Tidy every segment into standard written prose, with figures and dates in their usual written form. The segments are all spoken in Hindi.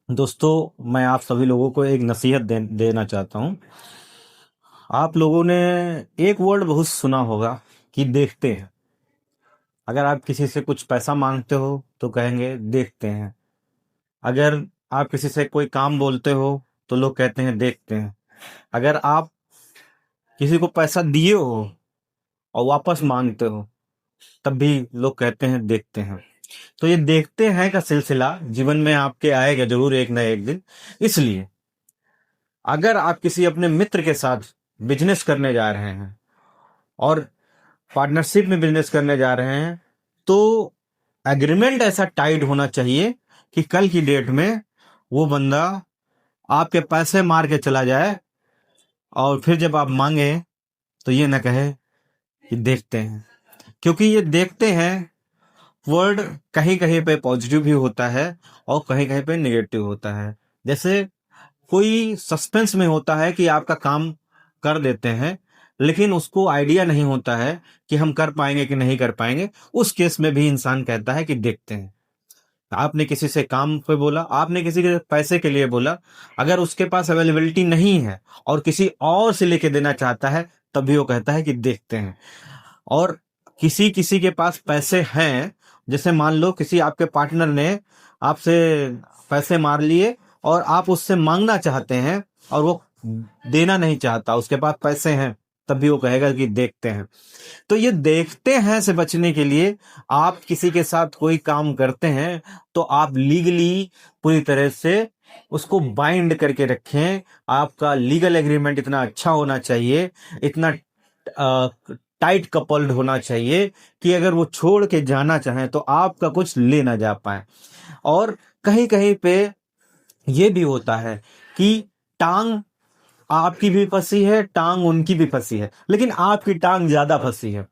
दोस्तों, मैं आप सभी लोगों को एक नसीहत देना चाहता हूँ। आप लोगों ने एक वर्ड बहुत सुना होगा कि देखते हैं। अगर आप किसी से कुछ पैसा मांगते हो तो कहेंगे देखते हैं। अगर आप किसी से कोई काम बोलते हो तो लोग कहते हैं देखते हैं। अगर आप किसी को पैसा दिए हो और वापस मांगते हो तब भी लोग कहते हैं देखते हैं। तो ये देखते हैं का सिलसिला जीवन में आपके आएगा जरूर एक ना एक दिन। इसलिए अगर आप किसी अपने मित्र के साथ बिजनेस करने जा रहे हैं और पार्टनरशिप में बिजनेस करने जा रहे हैं तो एग्रीमेंट ऐसा टाइट होना चाहिए कि कल की डेट में वो बंदा आपके पैसे मार के चला जाए और फिर जब आप मांगे तो ये ना कहे कि देखते हैं। क्योंकि ये देखते हैं वर्ड कहीं कहीं पे पॉजिटिव भी होता है और कहीं कहीं पे नेगेटिव होता है। जैसे कोई सस्पेंस में होता है कि आपका काम कर देते हैं, लेकिन उसको आइडिया नहीं होता है कि हम कर पाएंगे कि नहीं कर पाएंगे। उस केस में भी इंसान कहता है कि देखते हैं। आपने किसी से काम पे बोला, आपने किसी के पैसे के लिए बोला, अगर उसके पास अवेलेबिलिटी नहीं है और किसी और से लेके देना चाहता है तब भी वो कहता है कि देखते हैं। और किसी किसी के पास पैसे हैं, जैसे मान लो किसी आपके पार्टनर ने आपसे पैसे मार लिए और आप उससे मांगना चाहते हैं और वो देना नहीं चाहता, उसके पास पैसे हैं, तब भी वो कहेगा कि देखते हैं। तो ये देखते हैं से बचने के लिए आप किसी के साथ कोई काम करते हैं तो आप लीगली पूरी तरह से उसको बाइंड करके रखें। आपका लीगल एग्रीमेंट इतना अच्छा होना चाहिए, इतना टाइट कपल्ड होना चाहिए कि अगर वो छोड़ के जाना चाहें तो आपका कुछ ले ना जा पाए। और कहीं कहीं पे ये भी होता है कि टांग आपकी भी फंसी है, टांग उनकी भी फंसी है, लेकिन आपकी टांग ज्यादा फंसी है।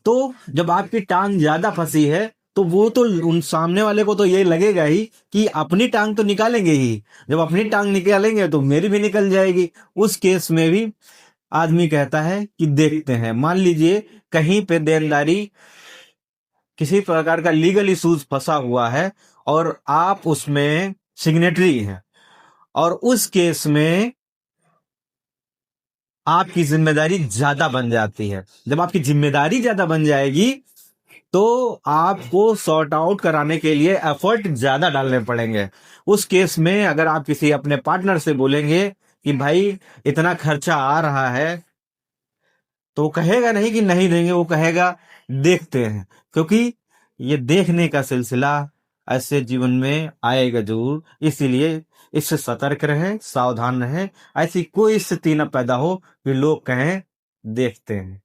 तो जब आपकी टांग ज्यादा फंसी है तो वो तो उन सामने वाले को तो ये लगेगा ही कि अपनी टांग तो निकालेंगे ही। जब अपनी टांग निकालेंगे तो मेरी भी निकल जाएगी। उस केस में भी आदमी कहता है कि देखते हैं। मान लीजिए कहीं पे देनदारी किसी प्रकार का लीगल इशूज फंसा हुआ है और आप उसमें सिग्नेटरी हैं, और उस केस में आपकी जिम्मेदारी ज्यादा बन जाती है। जब आपकी जिम्मेदारी ज्यादा बन जाएगी तो आपको सॉर्ट आउट कराने के लिए एफर्ट ज्यादा डालने पड़ेंगे। उस केस में अगर आप किसी अपने पार्टनर से बोलेंगे कि भाई इतना खर्चा आ रहा है, तो वो कहेगा नहीं कि नहीं देंगे, वो कहेगा देखते हैं। क्योंकि ये देखने का सिलसिला ऐसे जीवन में आएगा जरूर। इसीलिए इससे सतर्क रहें, सावधान रहें। ऐसी कोई स्थिति न पैदा हो कि लोग कहें देखते हैं।